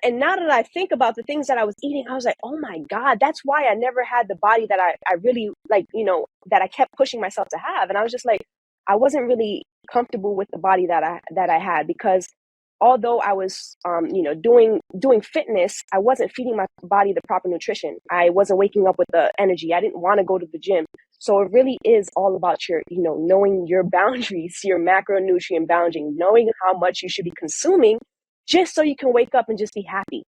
And now that I think about the things that I was eating, I was like, oh my God, that's why I never had the body that I really like, that I kept pushing myself to have. And I was just like, I wasn't really comfortable with the body that I had, because although I was, doing fitness, I wasn't feeding my body the proper nutrition. I wasn't waking up with the energy. I didn't want to go to the gym. So it really is all about your, knowing your boundaries, your macronutrient boundary, knowing how much you should be consuming, just so you can wake up and just be happy.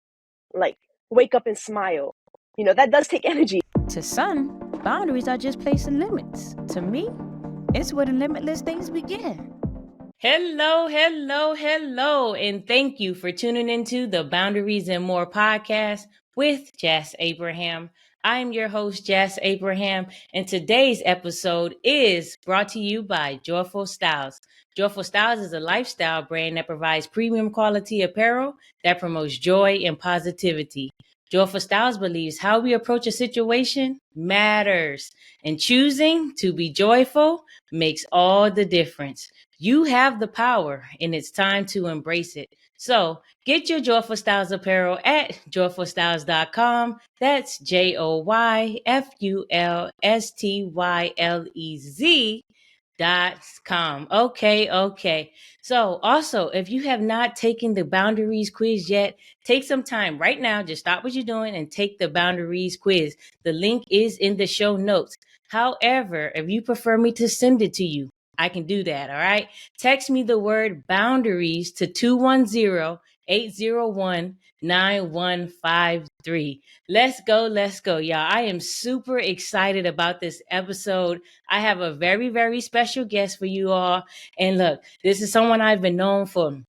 Like, wake up and smile. That does take energy. To some, boundaries are just placing limits. To me, it's where the limitless things begin. Hello, and thank you for tuning into the Boundaries and More podcast with Jess Abraham. I'm your host, Jess Abraham, and today's episode is brought to you by Joyful Styles. Joyful Styles is a lifestyle brand that provides premium quality apparel that promotes joy and positivity. Joyful Styles believes how we approach a situation matters, and choosing to be joyful makes all the difference. You have the power, and it's time to embrace it. So get your Joyful Styles apparel at joyfulstyles.com. That's JOYFULSTYLEZ.com. Okay. So also, if you have not taken the boundaries quiz yet, take some time right now. Just stop what you're doing and take the boundaries quiz. The link is in the show notes. However, if you prefer me to send it to you, I can do that. All right. Text me the word boundaries to 210-801-9153. Let's go, y'all. I am super excited about this episode. I have a very, very special guest for you all. And look, this is someone I've been known for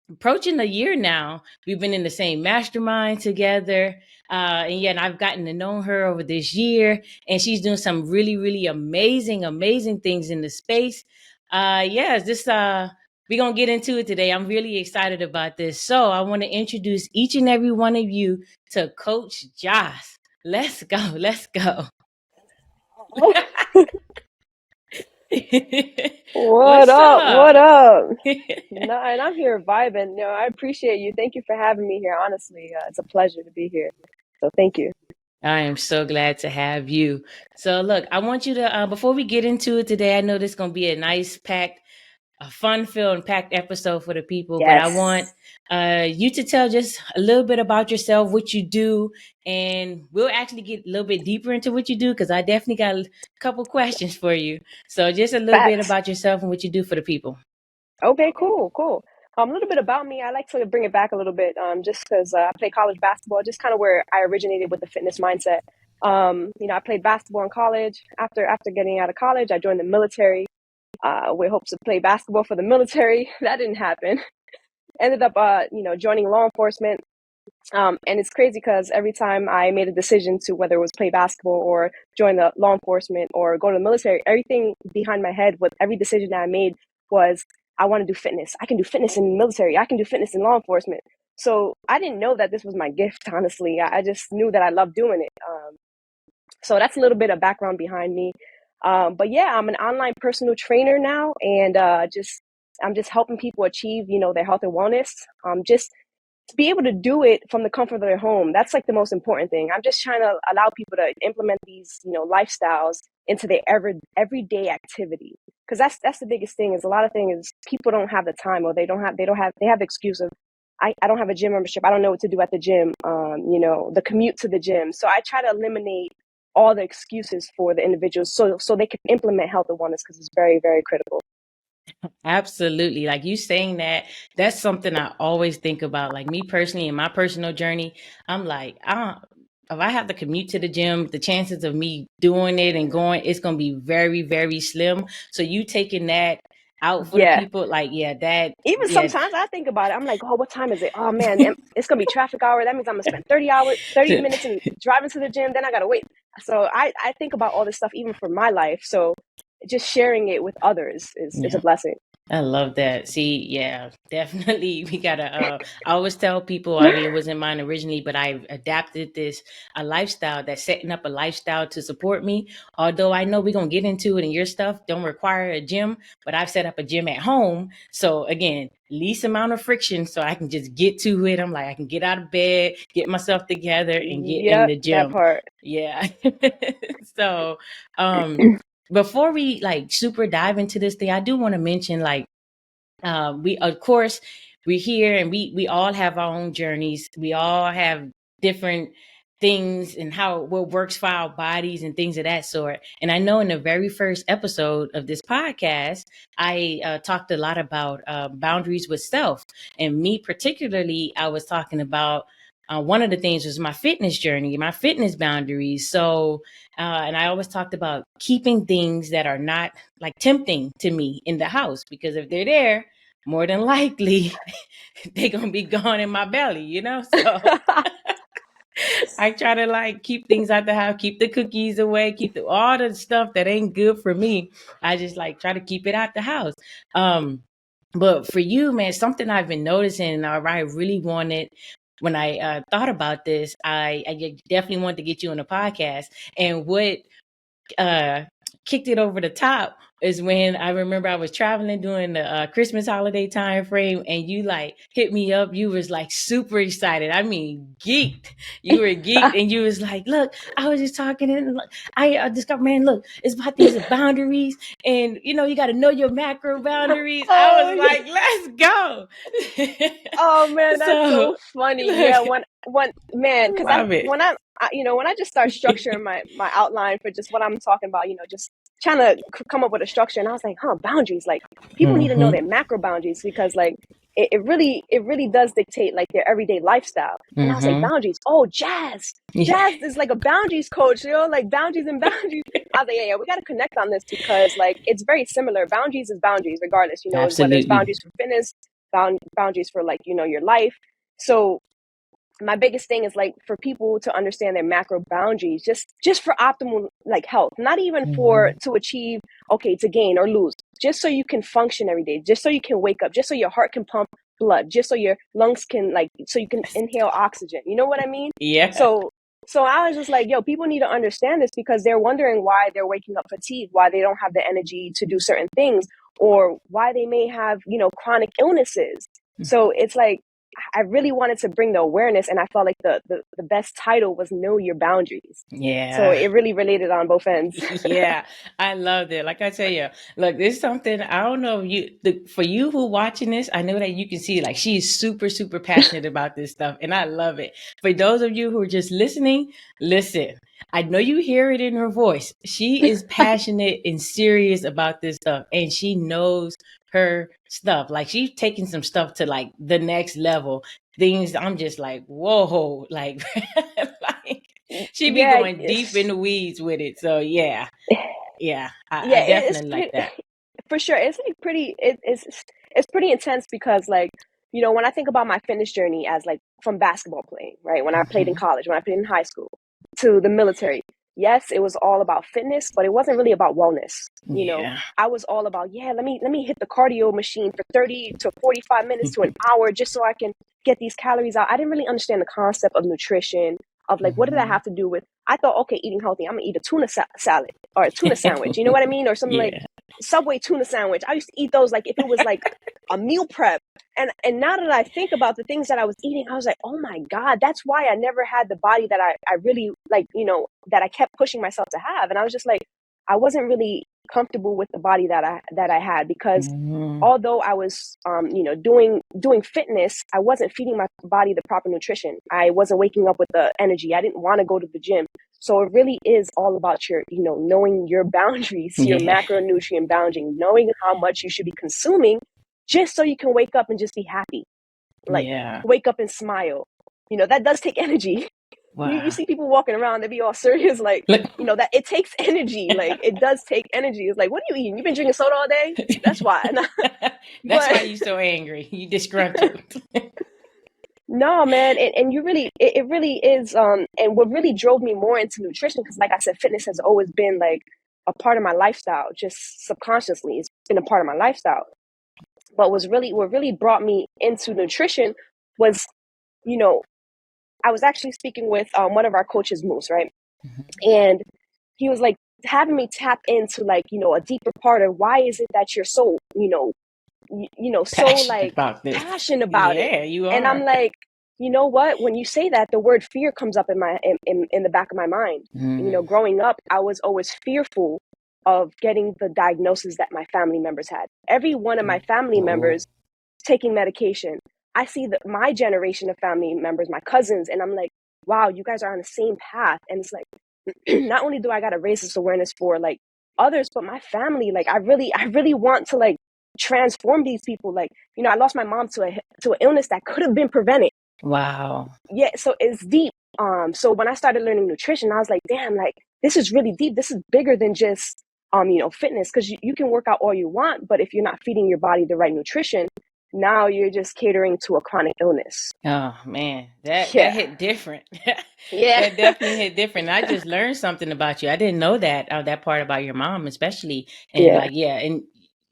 approaching a year now. We've been in the same mastermind together. And I've gotten to know her over this year, and she's doing some really, really amazing things in the space. We're going to get into it today. I'm really excited about this. So I want to introduce each and every one of you to Coach Joss. Let's go. What up? No, and I'm here vibing. No, I appreciate you. Thank you for having me here. Honestly, it's a pleasure to be here. So thank you. I am so glad to have you. So look, I want you to, before we get into it today, I know this is going to be a nice fun-filled and packed episode for the people, Yes. But I want you to tell just a little bit about yourself, what you do, and we'll actually get a little bit deeper into what you do, because I definitely got a couple questions for you. So just a little bit about yourself and what you do for the people. Okay, cool. A little bit about me. I like to bring it back a little bit, just because I played college basketball, just kind of where I originated with the fitness mindset. I played basketball in college. After getting out of college, I joined the military with hopes to play basketball for the military. That didn't happen. Ended up, joining law enforcement. And it's crazy because every time I made a decision to whether it was play basketball or join the law enforcement or go to the military, everything behind my head with every decision that I made was, I want to do fitness. I can do fitness in the military. I can do fitness in law enforcement. So I didn't know that this was my gift, honestly. I just knew that I loved doing it. So that's a little bit of background behind me. But yeah, I'm an online personal trainer now, and I'm just helping people achieve, their health and wellness. Just to be able to do it from the comfort of their home. That's like the most important thing. I'm just trying to allow people to implement these, lifestyles into their everyday activity. Because that's the biggest thing, is a lot of things people don't have the time, or they have the excuse of, I don't have a gym membership. I don't know what to do at the gym. The commute to the gym. So I try to eliminate all the excuses for the individuals so they can implement health and wellness, because it's very, very critical. Absolutely. Like you saying that's something I always think about. Like me personally, in my personal journey, I'm like, if I have to commute to the gym, the chances of me doing it and going, it's going to be very, very slim. So you taking that out for the people, sometimes I think about it. I'm like, oh, what time is it? Oh man, it's gonna be traffic hour. That means I'm gonna spend 30 minutes in driving to the gym. Then I gotta wait. So I think about all this stuff even for my life. So just sharing it with others is a blessing. I love that. See, yeah, definitely. We gotta, I always tell people, I mean, it wasn't mine originally, but I adapted a lifestyle that's setting up a lifestyle to support me. Although I know we're going to get into it, and your stuff don't require a gym, but I've set up a gym at home. So again, least amount of friction so I can just get to it. I'm like, I can get out of bed, get myself together, and get in Yep, the that gym. part. Yeah. So before we like super dive into this thing, I do want to mention like we of course we're here and we all have our own journeys. We all have different things and how what works for our bodies and things of that sort. And I know in the very first episode of this podcast, I talked a lot about boundaries with self. And me particularly, I was talking about one of the things was my fitness journey, my fitness boundaries. So, and I always talked about keeping things that are not like tempting to me in the house, because if they're there, more than likely they're going to be gone in my belly, you know? So I try to like keep things out the house, keep the cookies away, keep all the stuff that ain't good for me. I just like try to keep it out the house. But for you, man, something I've been noticing, or I really wanted when I thought about this, I definitely wanted to get you on a podcast. And what kicked it over the top is when I remember I was traveling during the Christmas holiday time frame, and you like hit me up. You was like super excited. I mean, geeked. You were geeked, and you was like, "Look, I was just talking, and look, I discovered, man, look, it's about these boundaries, and you know, you got to know your macro boundaries." I Oh, was yeah. like, "Let's go!" Oh man, that's So so funny. look, Yeah, when man, I because love it. when I just start structuring my outline for just what I'm talking about, just trying to come up with a structure, and I was like, boundaries. Like people need to know Mm-hmm. their macro boundaries because like it really does dictate like their everyday lifestyle. And I was like, Mm-hmm. boundaries. Oh, Jazz. Yeah, Jazz is like a boundaries coach, like boundaries and boundaries. I was like, yeah, we got to connect on this because like it's very similar. Boundaries is boundaries, regardless, whether it's absolutely. boundaries for fitness, boundaries for like, your life. So my biggest thing is like for people to understand their macro boundaries, just for optimal like health, not even for Mm-hmm. to achieve, okay, to gain or lose, just so you can function every day, just so you can wake up, just so your heart can pump blood, just so your lungs can like, so you can inhale oxygen. You know what I mean? Yeah. So I was just like, yo, people need to understand this because they're wondering why they're waking up fatigued, why they don't have the energy to do certain things, or why they may have, chronic illnesses. So it's like, I really wanted to bring the awareness, and I felt like the best title was Know Your Boundaries. So Yeah. it really related on both ends. Yeah, I loved it. Like I tell you, look, this is something I don't know if for you who watching this, I know that you can see like she is super, super passionate about this stuff, and I love it. For those of you who are just listening, listen. I know you hear it in her voice. She is passionate and serious about this stuff, and she knows her stuff. Like she's taking some stuff to like the next level. Things I'm just like, whoa, like, like she be Yeah, going deep in the weeds with it. So yeah, I yeah, definitely like that. for sure. It's like it's pretty intense because like, when I think about my fitness journey as like from basketball playing, right? When I played in Hmm. college, when I played in high school, to the military. Yes, it was all about fitness, but it wasn't really about wellness. Yeah. I was all about, yeah, let me hit the cardio machine for 30 to 45 minutes to an hour just so I can get these calories out. I didn't really understand the concept of nutrition, of like, what did that Hmm. have to do with? I thought, okay, eating healthy, I'm gonna eat a tuna salad or a tuna sandwich. You know what I mean? Or something like Yeah. Subway tuna sandwich. I used to eat those like if it was like a meal prep. And now that I think about the things that I was eating, I was like, oh my God, that's why I never had the body that I really like, that I kept pushing myself to have. And I was just like, I wasn't really comfortable with the body that I had because Hmm. although I was, doing fitness, I wasn't feeding my body the proper nutrition. I wasn't waking up with the energy. I didn't want to go to the gym. So it really is all about your, knowing your boundaries, your Yeah. macronutrient boundary, knowing how much you should be consuming just so you can wake up and just be happy. Like Yeah. wake up and smile. That does take energy. You Wow. see people walking around, they be all serious, like, Look. that it takes energy. Like it does take energy. It's like, what are you eating? You've been drinking soda all day? That's why. That's why But you so angry. You disgruntled. no, man, and you really, it really is. And what really drove me more into nutrition, because like I said, fitness has always been like a part of my lifestyle, just subconsciously, it's been a part of my lifestyle. But what really brought me into nutrition was, you know, I was actually speaking with one of our coaches, Moose, right? And he was like having me tap into like, a deeper part of why is it that you're so, so like about this. passionate about it. Yeah, you And I'm are. like, you know what? When you say that, the word fear comes up in the back of my mind. Growing up, I was always fearful of getting the diagnosis that my family members had. Every one of my family members taking medication. I see my generation of family members, my cousins, and I'm like, wow, you guys are on the same path. And it's like, not only do I got to raise this awareness for like others, but my family. Like I really want to like transform these people. Like, I lost my mom to an illness that could have been prevented. Wow. Yeah, so it's deep. So when I started learning nutrition, I was like, damn, like this is really deep. This is bigger than just fitness, because you can work out all you want, but if you're not feeding your body the right nutrition, now you're just catering to a chronic illness. Oh man, that hit different. Yeah. That definitely hit different. I just learned something about you. I didn't know that part about your mom, especially. And and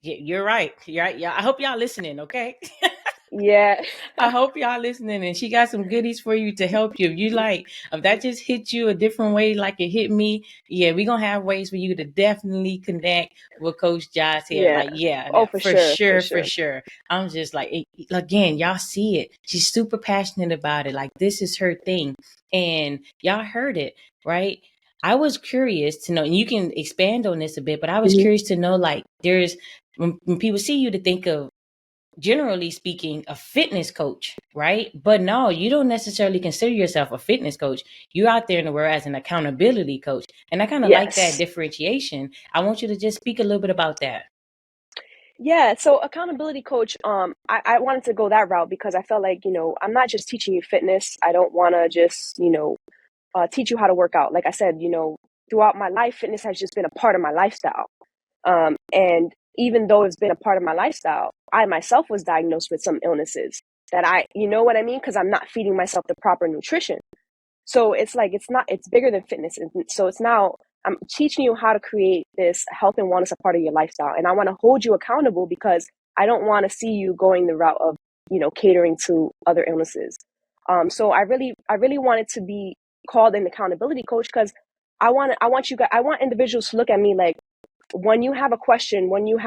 you're right. You're right. Yeah, I hope y'all listening. Okay. Yeah. I hope y'all listening, and she got some goodies for you to help you. If that just hit you a different way like it hit me, yeah, we're gonna have ways for you to definitely connect with Coach Josh here. Yeah. For sure. I'm just like, again, y'all see it. She's super passionate about it. Like this is her thing. And y'all heard it, right? I was curious to know, and you can expand on this a bit, but I was curious to know, like, when people see you, to think of, generally speaking, a fitness coach, right? But no, you don't necessarily consider yourself a fitness coach. You're out there in the world as an accountability coach. And I kind of like that differentiation. I want you to just speak a little bit about that. Yeah, so accountability coach, I wanted to go that route because I felt like, I'm not just teaching you fitness. I don't want to just, teach you how to work out. Like I said, throughout my life, fitness has just been a part of my lifestyle. And even though it's been a part of my lifestyle, I myself was diagnosed with some illnesses that you know what I mean? Because I'm not feeding myself the proper nutrition. So it's like, it's bigger than fitness. And so it's now, I'm teaching you how to create this health and wellness a part of your lifestyle. And I want to hold you accountable because I don't want to see you going the route of, catering to other illnesses. So I really wanted to be called an accountability coach because I want individuals to look at me like, when you have a question, when you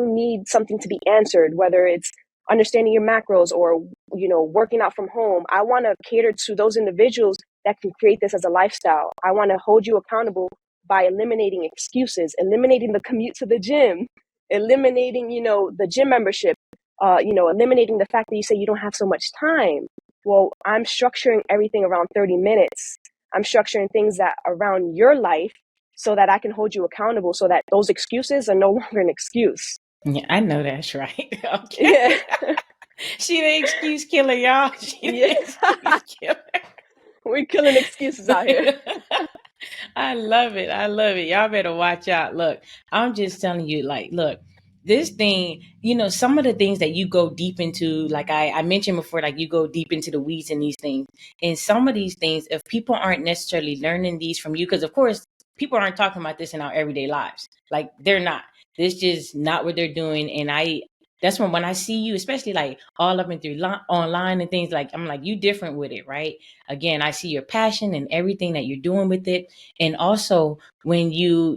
need something to be answered, whether it's understanding your macros or, working out from home, I want to cater to those individuals that can create this as a lifestyle. I want to hold you accountable by eliminating excuses, eliminating the commute to the gym, eliminating, the gym membership, eliminating the fact that you say you don't have so much time. Well, I'm structuring everything around 30 minutes. I'm structuring things that around your life so that I can hold you accountable, so that those excuses are no longer an excuse. Yeah, I know that's right. Okay. Yeah. She the excuse killer, y'all. She the excuse killer. We're killing excuses out here. I love it. Y'all better watch out. Look, I'm just telling you, like, look, this thing, some of the things that you go deep into, like I mentioned before, like you go deep into the weeds in these things. And some of these things, if people aren't necessarily learning these from you, because of course, people aren't talking about this in our everyday lives. Like they're not. This just not what they're doing. And that's when I see you, especially like all up and through online and things, like I'm like, you different with it, right? Again, I see your passion and everything that you're doing with it. And also when you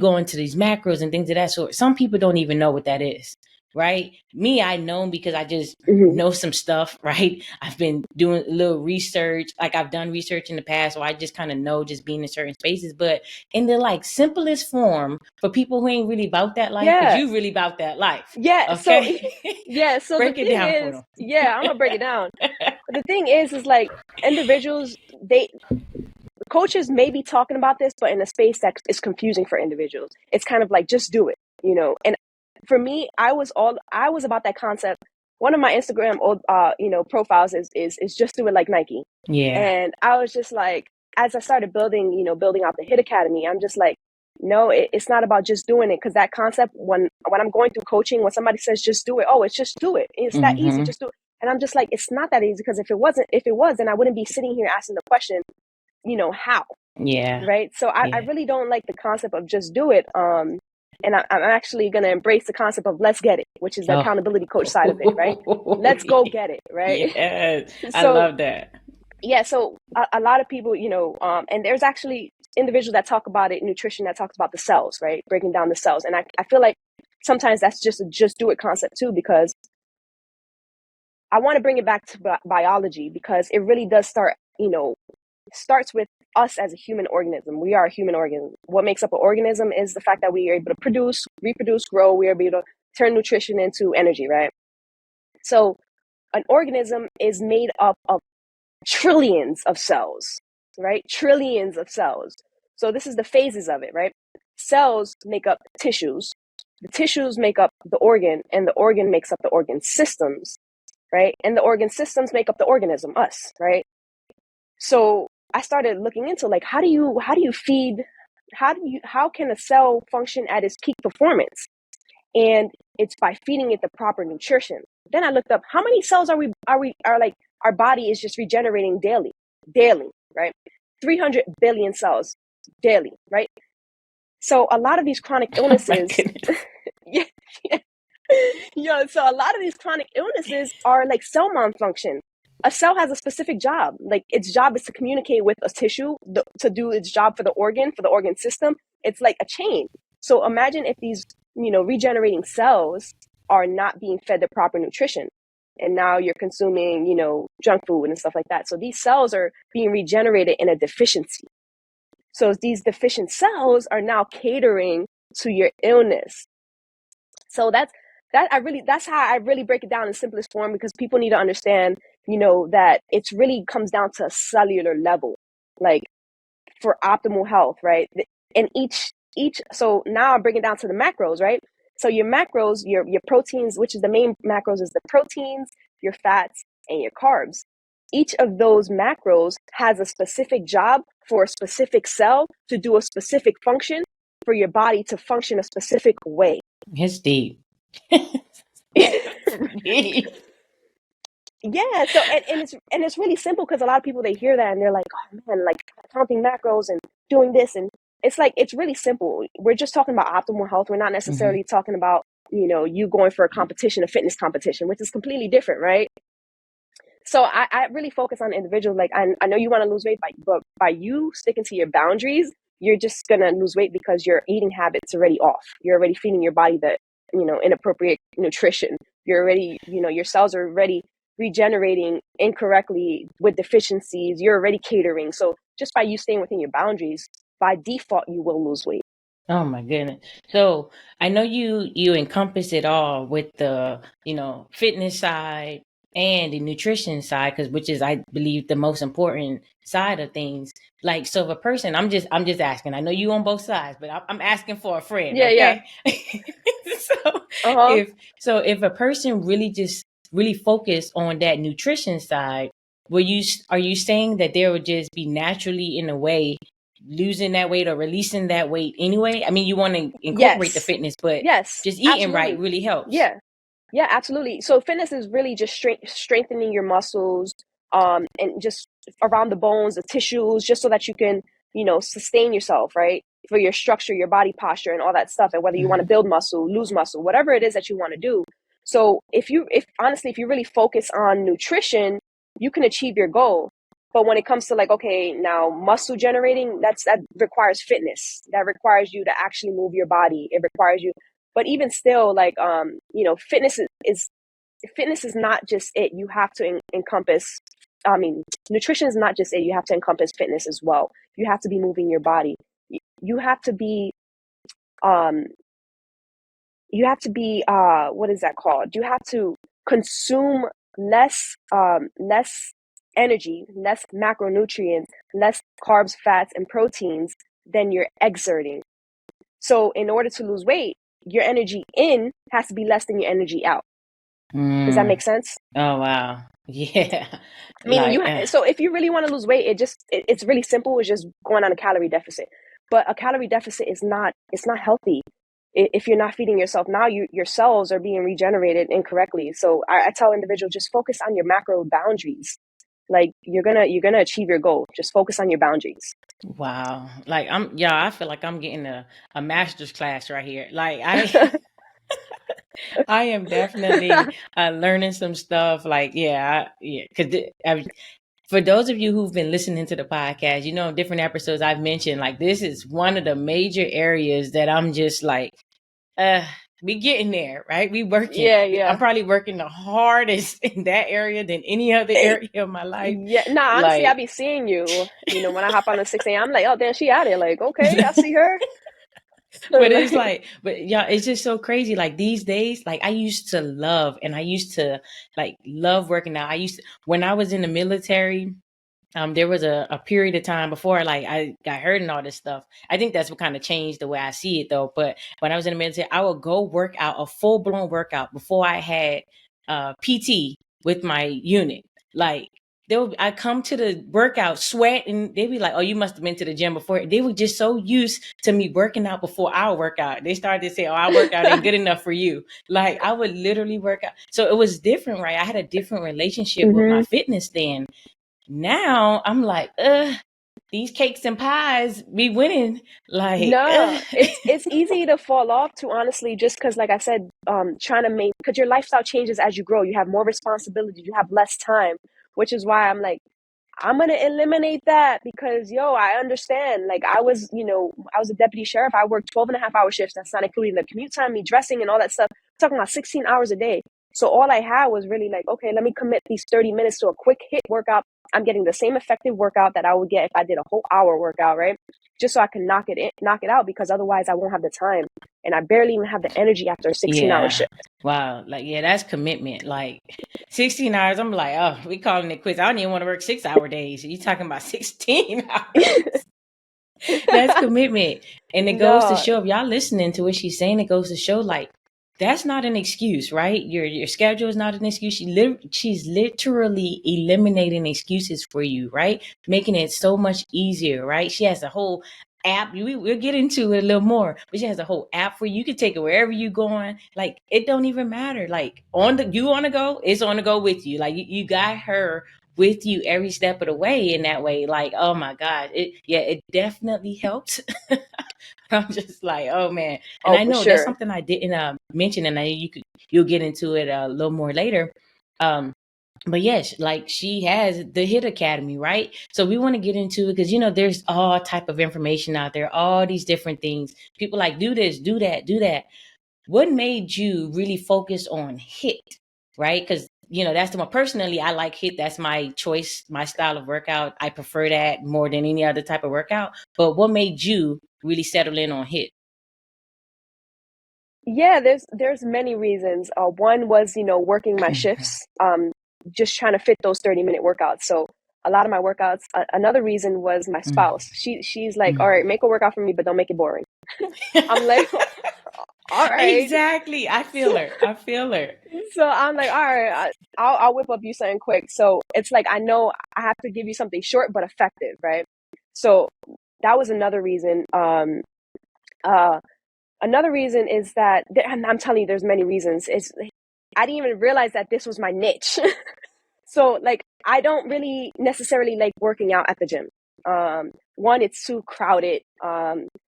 go into these macros and things of that sort, some people don't even know what that is. Right. Me, I know because I just know some stuff. Right. I've been doing a little research. Like I've done research in the past. So I just kind of know just being in certain spaces. But in the like simplest form for people who ain't really about that life, because you really about that life. Yeah. Okay. So break the it thing down is, for them. yeah, I'm going to break it down. The thing is like individuals, coaches may be talking about this, but in a space that is confusing for individuals. It's kind of like, just do it, and for me, I was about that concept. One of my Instagram profiles is just do it like Nike. Yeah. And I was just like, as I started building out the HIIT Academy, I'm just like, no, it's not about just doing it. Because that concept, when I'm going through coaching, when somebody says just do it, oh, it's just do it. It's that easy, just do it. And I'm just like, it's not that easy, because if it was, then I wouldn't be sitting here asking the question, how? Yeah. Right. So I really don't like the concept of just do it. And I'm actually going to embrace the concept of let's get it, which is the accountability coach side of it, right? Let's go get it, right? Yes, I love that. Yeah, so a lot of people, and there's actually individuals that talk about it, nutrition that talks about the cells, right? Breaking down the cells. And I feel like sometimes that's just a just do it concept too, because I want to bring it back to biology, because it really does start, starts with us as a human organism. We are a human organism. What makes up an organism is the fact that we are able to produce, reproduce, grow. We are able to turn nutrition into energy, right? So an organism is made up of trillions of cells, right? Trillions of cells. So this is the phases of it, right? Cells make up tissues. The tissues make up the organ, and the organ makes up the organ systems, right? And the organ systems make up the organism, us, right? So I started looking into, like, how can a cell function at its peak performance? And it's by feeding it the proper nutrition. Then I looked up how many cells are like our body is just regenerating daily, right? 300 billion cells daily, right? So a lot of these chronic illnesses, yeah, so a lot of these chronic illnesses are like cell malfunction. A cell has a specific job. Like, its job is to communicate with a tissue to do its job for the organ system. It's like a chain. So imagine if these, regenerating cells are not being fed the proper nutrition, and now you're consuming, junk food and stuff like that. So these cells are being regenerated in a deficiency. So these deficient cells are now catering to your illness. So that's how I really break it down in simplest form, because people need to understand, that it's really comes down to a cellular level, like, for optimal health, right? And so now I bring it down to the macros, right? So your macros, your proteins, which is the main macros, is the proteins, your fats, and your carbs. Each of those macros has a specific job for a specific cell to do a specific function for your body to function a specific way. It's deep. Deep. Yeah, so and it's really simple, because a lot of people, they hear that and they're like, oh man, like counting macros and doing this, and it's like, it's really simple. We're just talking about optimal health. We're not necessarily talking about, you going for a fitness competition, which is completely different, right? So I really focus on individuals. Like, I know you want to lose weight, but by you sticking to your boundaries, you're just gonna lose weight because your eating habits are already off. You're already feeding your body the, inappropriate nutrition. You're already, your cells are already regenerating incorrectly with deficiencies. You're already catering. So just by you staying within your boundaries, by default, you will lose weight. Oh my goodness. So I know you encompass it all with the, fitness side and the nutrition side, which is, I believe, the most important side of things. Like, so if a person, I'm just asking, I know you on both sides, but I'm asking for a friend. Yeah, okay? yeah. If a person really focus on that nutrition side, are you saying that there would just be naturally, in a way, losing that weight or releasing that weight anyway? I mean, you want to incorporate the fitness, but just eating absolutely right really helps. Yeah, absolutely. So fitness is really just strengthening your muscles, and just around the bones, the tissues, just so that you can, sustain yourself, right? For your structure, your body posture, and all that stuff. And whether you want to build muscle, lose muscle, whatever it is that you want to do. So if you really focus on nutrition, you can achieve your goal. But when it comes to, like, okay, now muscle generating, that requires fitness. That requires you to actually move your body. It requires you. But even still, like, fitness is not just it. You have to encompass, nutrition is not just it. You have to encompass fitness as well. You have to be moving your body. You have to be, what is that called? You have to consume less energy, less macronutrients, less carbs, fats, and proteins than you're exerting. So in order to lose weight, your energy in has to be less than your energy out. Does that make sense? Oh, wow. Yeah. I mean, so if you really want to lose weight, it's really simple. It's just going on a calorie deficit. But a calorie deficit it's not healthy. If you're not feeding yourself, now your cells are being regenerated incorrectly. So I tell individuals, just focus on your macro boundaries. Like, you're gonna achieve your goal. Just focus on your boundaries. Wow. Like, I feel like I'm getting a master's class right here. Like, I am definitely learning some stuff. Like, because for those of you who've been listening to the podcast, different episodes I've mentioned, like, this is one of the major areas that I'm just like, we getting there, right? We working. Yeah, I'm yeah. probably working the hardest in that area than any other area of my life. Yeah, nah, honestly, I Like, be seeing you, when I hop on at 6 a.m., I'm like, oh, damn, she out here. Like, okay, I see her. but it's Like, like, but yeah, it's just so crazy. Like these days, like I used to love and I used to like love working out. When I was in the military, there was a period of time before like I got hurt and all this stuff. I think that's what kind of changed the way I see it though. But when I was in the military, I would go work out a full blown workout before I had PT with my unit. Like I come to the workout, sweat, and they'd be like, "Oh, you must have been to the gym before." They were just so used to me working out before our workout. They started to say, "Oh, our workout ain't good enough for you." Like I would literally work out. So it was different, right? I had a different relationship with my hmm fitness then. Now I'm like, these cakes and pies be winning. Like, No, it's easy to fall off to honestly, just because, like I said, trying to make, because your lifestyle changes as you grow. You have more responsibility, you have less time, which is why I'm like, I'm gonna eliminate that because I understand. Like I was a deputy sheriff. I worked 12.5 hour shifts. That's not including the commute time, me dressing and all that stuff. I'm talking about 16 hours a day. So all I had was really like, okay, let me commit these 30 minutes to a quick hit workout. I'm getting the same effective workout that I would get if I did a whole hour workout, right? Just so I can knock it out, because otherwise I won't have the time. And I barely even have the energy after a 16-hour yeah, shift. wow, like yeah, that's commitment. Like 16 hours, I'm like, oh, we calling it quits. I don't even want to work 6 hour days. You talking about 16 hours? That's commitment. And it goes to No, show, if y'all listening to what she's saying, it goes to show like that's not an excuse, right? Your schedule is not an excuse. She's literally eliminating excuses for you, right? Making it so much easier, right? She has a whole app. We'll get into it a little more, but she has a whole app for you. You can take it wherever you going. Like it don't even matter. Like you want to go, it's on the go with you. Like you got her with you every step of the way in that way. Like, oh my God. It definitely helped. I'm just like, oh man. And oh, I for know that's sure. something I didn't mention, and you'll get into it a little more later. But yes, like she has the HIIT Academy, right? So we want to get into it because there's all type of information out there, all these different things. People like do this, do that, do that. What made you really focus on HIIT, right? Because that's the one. Personally, I like HIIT. That's my choice, my style of workout. I prefer that more than any other type of workout. But what made you really settle in on HIIT? Yeah, there's many reasons. One was, working my shifts, just trying to fit those 30-minute workouts. So a lot of my workouts. Another reason was my Mm, spouse. She's like, all mm. right, make a workout for me, but don't make it boring. I'm like, all right. Exactly. I feel her. I feel her. So I'm like, all right, I'll whip up you something quick. So it's like I know I have to give you something short but effective, right? So that was another reason. Uh, Another reason is that I'm telling you, there's many reasons. I didn't even realize that this was my niche. So like I don't really necessarily like working out at the gym. One, it's too crowded.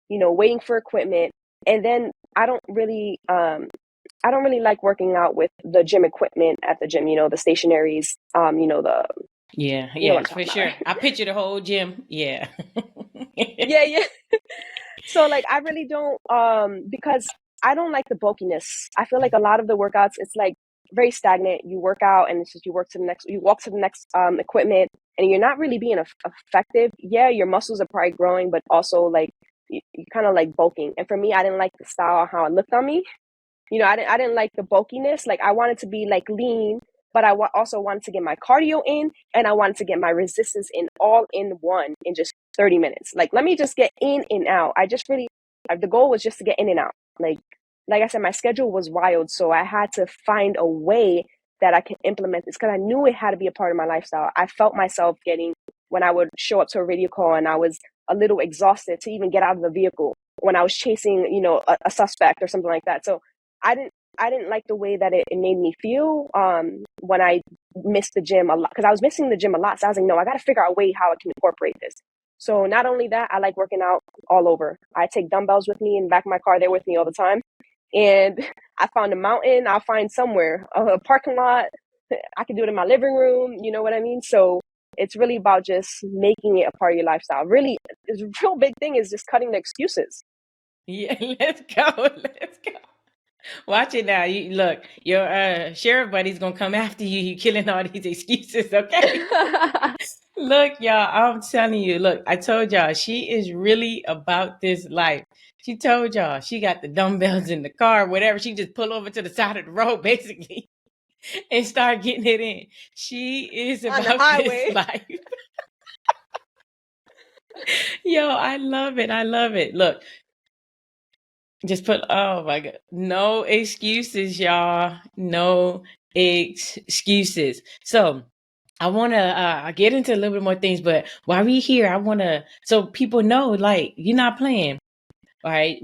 Waiting for equipment, and then I don't really like working out with the gym equipment at the gym. The stationaries. Yeah, You know what yeah, I'm for talking about, sure. right? I picture the whole gym. Yeah. Yeah, yeah. So like I really don't because I don't like the bulkiness. I feel like a lot of the workouts it's like very stagnant. You work out and it's just you walk to the next equipment, and you're not really being effective. Yeah, your muscles are probably growing, but also like you kind of like bulking. And for me, I didn't like the style how it looked on me. I didn't like the bulkiness. Like I wanted to be like lean, but also wanted to get my cardio in, and I wanted to get my resistance in all in one in just 30 minutes. Like let me just get in and out. I just really the goal was just to get in and out. Like I said, my schedule was wild, so I had to find a way that I can implement this because I knew it had to be a part of my lifestyle. I felt myself getting when I would show up to a video call and I was a little exhausted to even get out of the vehicle when I was chasing, a suspect or something like that. So I didn't like the way that it made me feel when I missed the gym a lot because I was missing the gym a lot. So I was like, no, I got to figure out a way how I can incorporate this. So not only that, I like working out all over. I take dumbbells with me in the back of my car. They're with me all the time. And I found a mountain. I'll find somewhere, a parking lot. I can do it in my living room. You know what I mean? So it's really about just making it a part of your lifestyle. Really, the real big thing is just cutting the excuses. Yeah, let's go. Let's go. Watch it now. You look, your sheriff buddy's gonna come after you. You killing all these excuses, okay? Look, y'all, I'm telling you, look, I told y'all she is really about this life. She told y'all she got the dumbbells in the car, whatever. She just pull over to the side of the road, basically, and start getting it in. She is On the about this highway. life. Yo, I love it. I love it. Look, just put, oh my God. No excuses, y'all. No excuses. So I want to get into a little bit more things, but while we here, I want to, so people know, like, you're not playing. All right.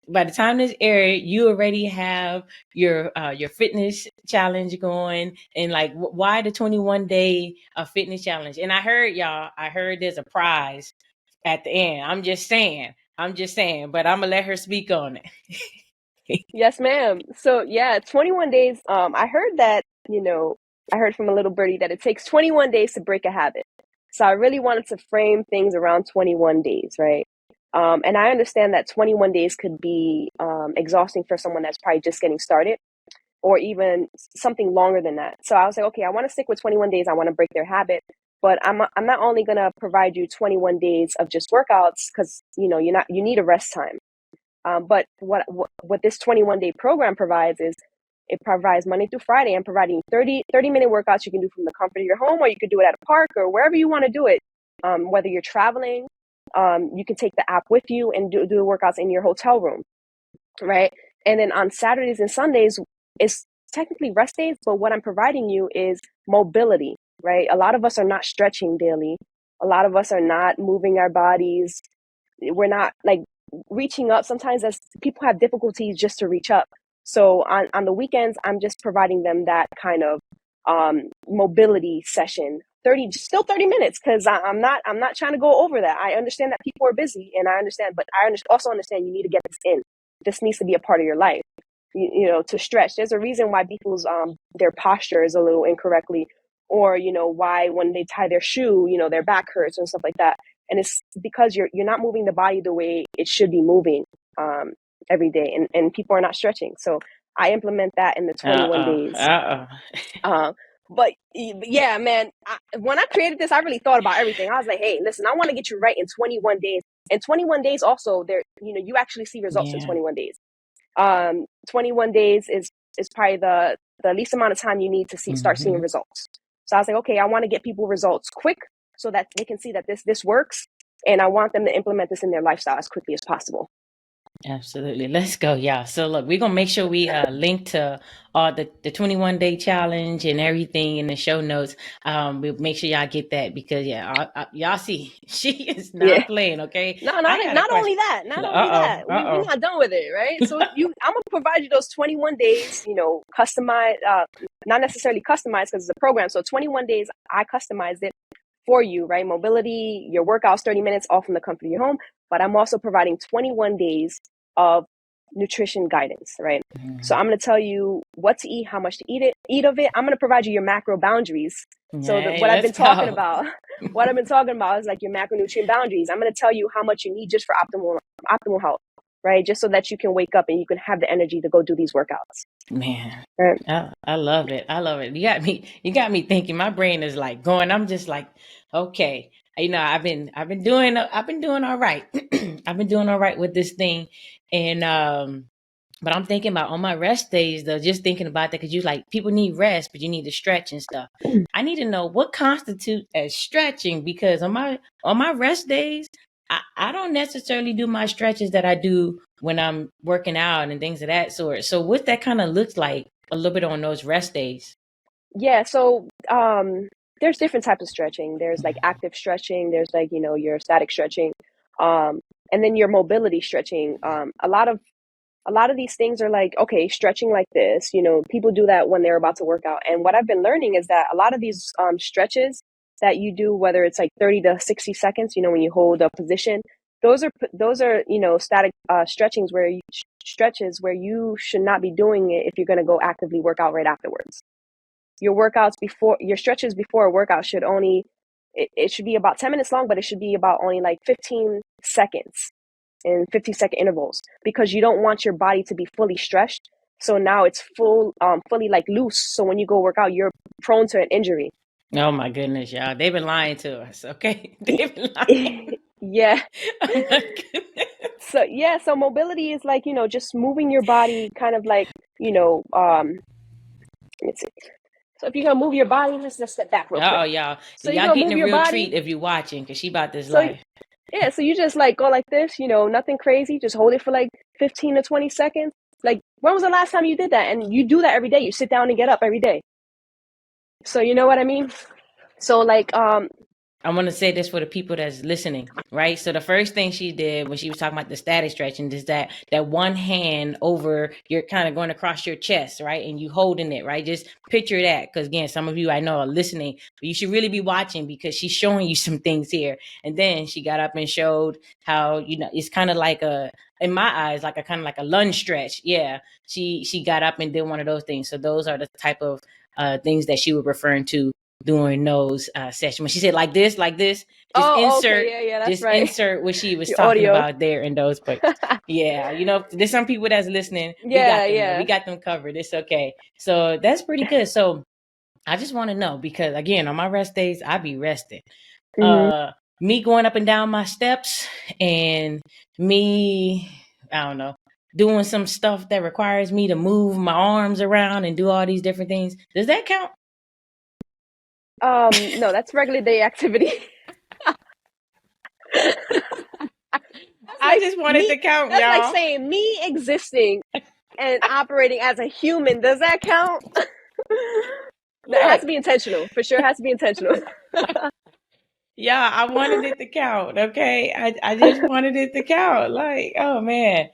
By the time this aired, you already have your fitness challenge going, and like, why the 21-day fitness challenge? And I heard there's a prize at the end. I'm just saying, but I'm gonna let her speak on it. Yes, ma'am. So yeah, 21 days. I heard that, I heard from a little birdie that it takes 21 days to break a habit. So I really wanted to frame things around 21 days, right? And I understand that 21 days could be exhausting for someone that's probably just getting started, or even something longer than that. So I was like, okay, I want to stick with 21 days. I want to break their habit, but I'm not only going to provide you 21 days of just workouts, because you need a rest time. But what this 21-day program provides is, it provides Monday through Friday. I'm providing 30-minute workouts you can do from the comfort of your home, or you could do it at a park or wherever you want to do it. Whether you're traveling, you can take the app with you and do the workouts in your hotel room, right? And then on Saturdays and Sundays, it's technically rest days, but what I'm providing you is mobility, right? A lot of us are not stretching daily. A lot of us are not moving our bodies. We're not like reaching up. Sometimes as people have difficulties just to reach up. So on the weekends, I'm just providing them that kind of mobility session. 30 minutes, because I'm not trying to go over that. I understand that people are busy, and I understand, but I also understand you need to get this in. This needs to be a part of your life. To stretch. There's a reason why people's their posture is a little incorrectly, or why when they tie their shoe, their back hurts and stuff like that. And it's because you're not moving the body the way it should be moving every day, and people are not stretching. So I implement that in the 21 days. But yeah, man, when I created this, I really thought about everything. I was like, hey, listen, I want to get you right in 21 days. And 21 days also, you actually see results in 21 days. 21 days is probably the least amount of time you need to start seeing results. So I was like, okay, I want to get people results quick so that they can see that this works, and I want them to implement this in their lifestyle as quickly as possible. Absolutely. Let's go, y'all. So look, we're gonna make sure we link to all the 21-day challenge and everything in the show notes. We'll make sure y'all get that, because y'all see she is not playing, okay? Not only that. We're not done with it, right? So I'm gonna provide you those 21 days, customized, not necessarily customized because it's a program. So 21 days, I customized it for you, right? Mobility, your workouts, 30 minutes, all from the comfort of your home. But I'm also providing 21 days of nutrition guidance, right? So I'm going to tell you what to eat, how much to eat of it. I'm going to provide you your macro boundaries. So what I've been talking about is like your macronutrient boundaries. I'm going to tell you how much you need just for optimal health, right? Just so that you can wake up and you can have the energy to go do these workouts. Man, I love it. I love it. You got me thinking. My brain is like going. I'm just like, okay, I've been doing all right. I've been doing all right with this thing, and but I'm thinking about on my rest days though. Just thinking about that, because you like, people need rest, but you need to stretch and stuff. I need to know what constitutes as stretching, because on my rest days, I don't necessarily do my stretches that I do when I'm working out and things of that sort. So what that kind of looks like a little bit on those rest days? Yeah. So there's different types of stretching. There's like active stretching. There's like, your static stretching. And then your mobility stretching. A lot of these things are like, okay, stretching like this, people do that when they're about to work out. And what I've been learning is that a lot of these stretches that you do, whether it's like 30 to 60 seconds, when you hold a position, those are static stretches where you should not be doing it if you're going to go actively work out right afterwards. Your stretches before a workout should only, it should be about 10 minutes long, but it should be about only like 15 seconds in 50-second intervals, because you don't want your body to be fully stretched So now it's fully like loose. So when you go work out, you're prone to an injury. Oh my goodness, y'all. They've been lying to us, okay? They've been lying. Yeah. Oh my goodness. So mobility is like, just moving your body kind of like, let me see. So if you're gonna move your body, let's just step back real quick. Uh-oh, y'all. So you're Y'all gonna getting move a your real body. treat if you're watching, because she about this So life. yeah, so you just like go like this, nothing crazy. Just hold it for like 15 to 20 seconds. Like, when was the last time you did that? And you do that every day. You sit down and get up every day. So you know what I mean? So like, I want to say this for the people that's listening, right? So the first thing she did when she was talking about the static stretching is that one hand over, you're kind of going across your chest, right? And you holding it, right? Just picture that. Because again, some of you I know are listening, but you should really be watching because she's showing you some things here. And then she got up and showed how, it's kind of like in my eyes, like a kind of like a lunge stretch. Yeah. She got up and did one of those things. So those are the type of things that she was referring to during those sessions. When she said like this, okay, yeah, that's right. insert what she was Your talking audio. about there in those places. Yeah, there's some people that's listening. We got them. Yeah. We got them covered. It's okay. So that's pretty good. So I just want to know, because again, on my rest days, I be resting. Mm-hmm. Me going up and down my steps and me, I don't know, doing some stuff that requires me to move my arms around and do all these different things. Does that count? No, that's regular day activity. I just wanted to count, that's y'all. like saying me existing and operating as a human. Does that count? That has to be intentional. For sure, it has to be intentional. Yeah, I wanted it to count. Okay, I just wanted it to count. Like, oh man,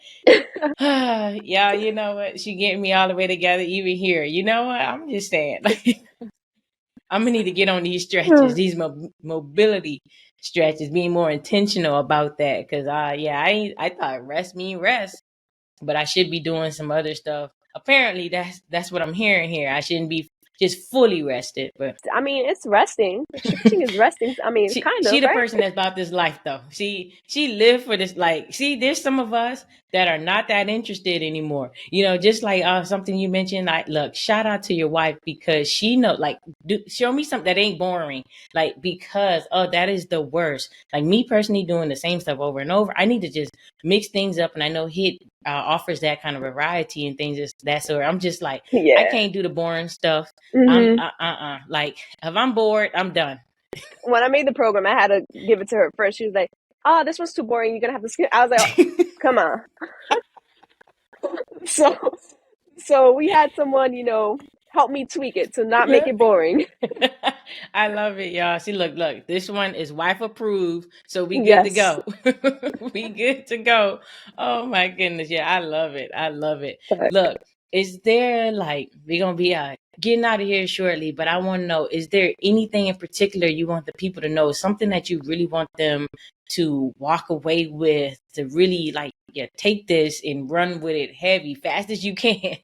yeah. You know what? She getting me all the way together, even here. You know what? I'm just saying, like, I'm gonna need to get on these stretches, these mobility stretches, being more intentional about that. Cause I thought rest mean rest, but I should be doing some other stuff. Apparently, that's what I'm hearing here. I shouldn't be just fully rested, but I mean, it's resting. Stretching is resting. I mean, kind she of, the right? person that's about this life though. She lived for this. Like, see, there's some of us that are not that interested anymore. Just like something you mentioned. Like, look, shout out to your wife, because she know, like, show me something that ain't boring. Like, because that is the worst. Like, me personally doing the same stuff over and over. I need to just mix things up, and I know HIIT offers that kind of variety and things that sort. I'm just like, Yeah. I can't do the boring stuff. Mm-hmm. I'm like, if I'm bored, I'm done. When I made the program, I had to give it to her first. She was like, "Oh, this was too boring. You're gonna have to skip." I was like, oh, "Come on." So we had someone, help me tweak it to not make it boring. I love it, y'all. See, look, this one is wife approved, so we good to Yes. go. We good to go. Oh my goodness, yeah, I love it. I love it. Look, is there, like, we're gonna be getting out of here shortly, but I want to know, is there anything in particular you want the people to know? Something that you really want them to walk away with, to really take this and run with it heavy, fast as you can.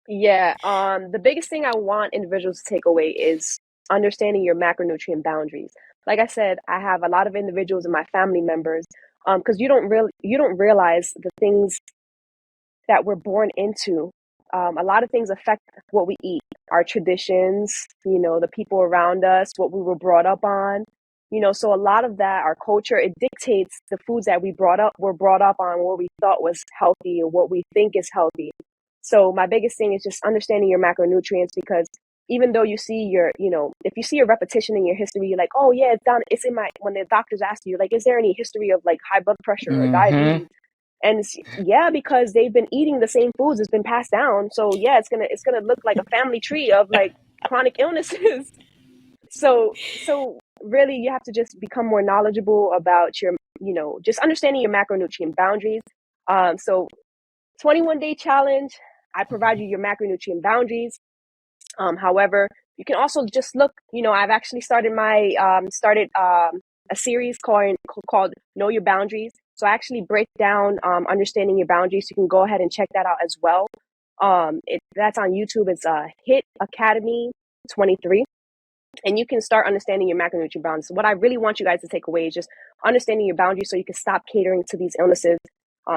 Yeah. The biggest thing I want individuals to take away is understanding your macronutrient boundaries. Like I said, I have a lot of individuals and my family members, because you don't realize the things that we're born into. A lot of things affect what we eat, our traditions, the people around us, what we were brought up on. So a lot of that, our culture, it dictates the foods that were brought up on, what we thought was healthy or what we think is healthy. So my biggest thing is just understanding your macronutrients, because even though you see if you see a repetition in your history, you're like, oh yeah, it's in when the doctors ask you, like, is there any history of like high blood pressure or diabetes? And yeah, because they've been eating the same foods, it's been passed down. So yeah, it's gonna look like a family tree of like chronic illnesses. So really, you have to just become more knowledgeable about your, just understanding your macronutrient boundaries. So 21-day challenge, I provide you your macronutrient boundaries. However, you can also just look. I've actually started a series called Know Your Boundaries. So I actually break down understanding your boundaries. You can go ahead and check that out as well. That's on YouTube. It's HIIT Academy 23. And you can start understanding your macronutrient boundaries. So what I really want you guys to take away is just understanding your boundaries, so you can stop catering to these illnesses,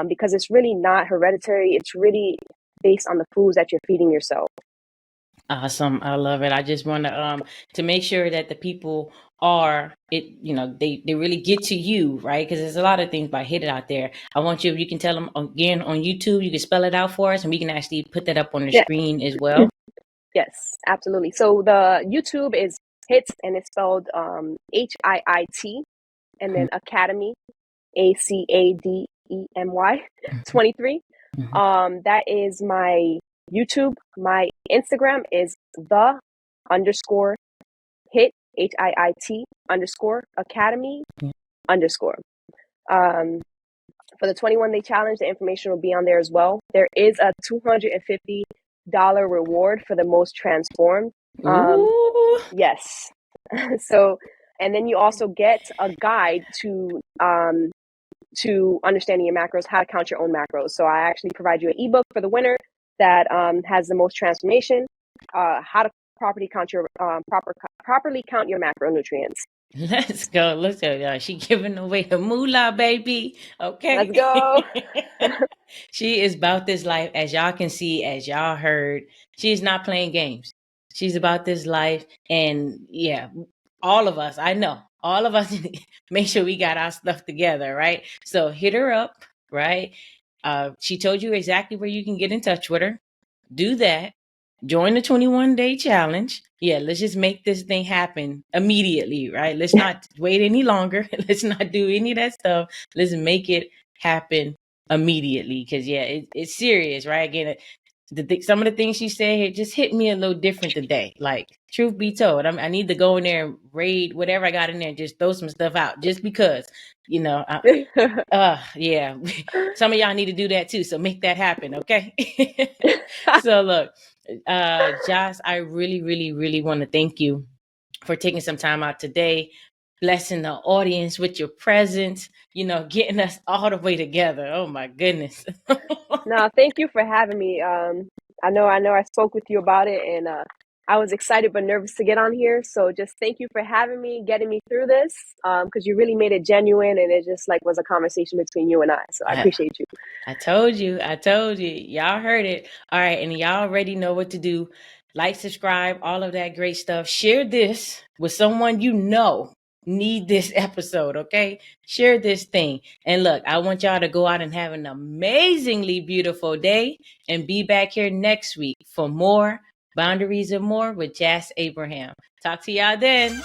because it's really not hereditary. It's really based on the foods that you're feeding yourself. Awesome. I love it. I just want to make sure that the people are they really get to you, right? Because there's a lot of things by HIIT It out there. I want you, if you can tell them again on YouTube, you can spell it out for us and we can actually put that up on the screen as well. Yes, absolutely. So the YouTube is HIIT, and it's spelled HIIT, and then Academy, ACADEMY 23. That is my YouTube. My Instagram is the_HIIT, HIIT_Academy_. For the 21-day challenge, the information will be on there as well. There is a $250 reward for the most transformed. Yes. So, and then you also get a guide to understanding your macros, how to count your own macros. So I actually provide you an ebook for the winner that has the most transformation, how to properly count your macronutrients. Let's go. Let's go. She giving away the moolah, baby. Okay. Let's go. She is about this life. As y'all can see, as y'all heard, she's not playing games. She's about this life. And yeah, all of us, I know, all of us make sure we got our stuff together, right? So hit her up, right? She told you exactly where you can get in touch with her. Do that. Join the 21-day challenge. Yeah, let's just make this thing happen immediately, right? Let's not wait any longer. Let's not do any of that stuff. Let's make it happen immediately. Because, yeah, it's serious, right? Again, some of the things she said here just hit me a little different today. Like, truth be told, I need to go in there and raid whatever I got in there and just throw some stuff out just because, yeah. Some of y'all need to do that too. So make that happen, okay? So look, Josh, I really, really, really want to thank you for taking some time out today, blessing the audience with your presence, getting us all the way together. Oh my goodness. No, thank you for having me. I know I spoke with you about it, and I was excited but nervous to get on here. So just thank you for having me, getting me through this, because you really made it genuine, and it just was a conversation between you and I. So I appreciate you. I told you. Y'all heard it. All right. And y'all already know what to do. Like, subscribe, all of that great stuff. Share this with someone need this episode, okay? Share this thing. And look, I want y'all to go out and have an amazingly beautiful day and be back here next week for more Boundaries and More with Jas Abraham. Talk to y'all then.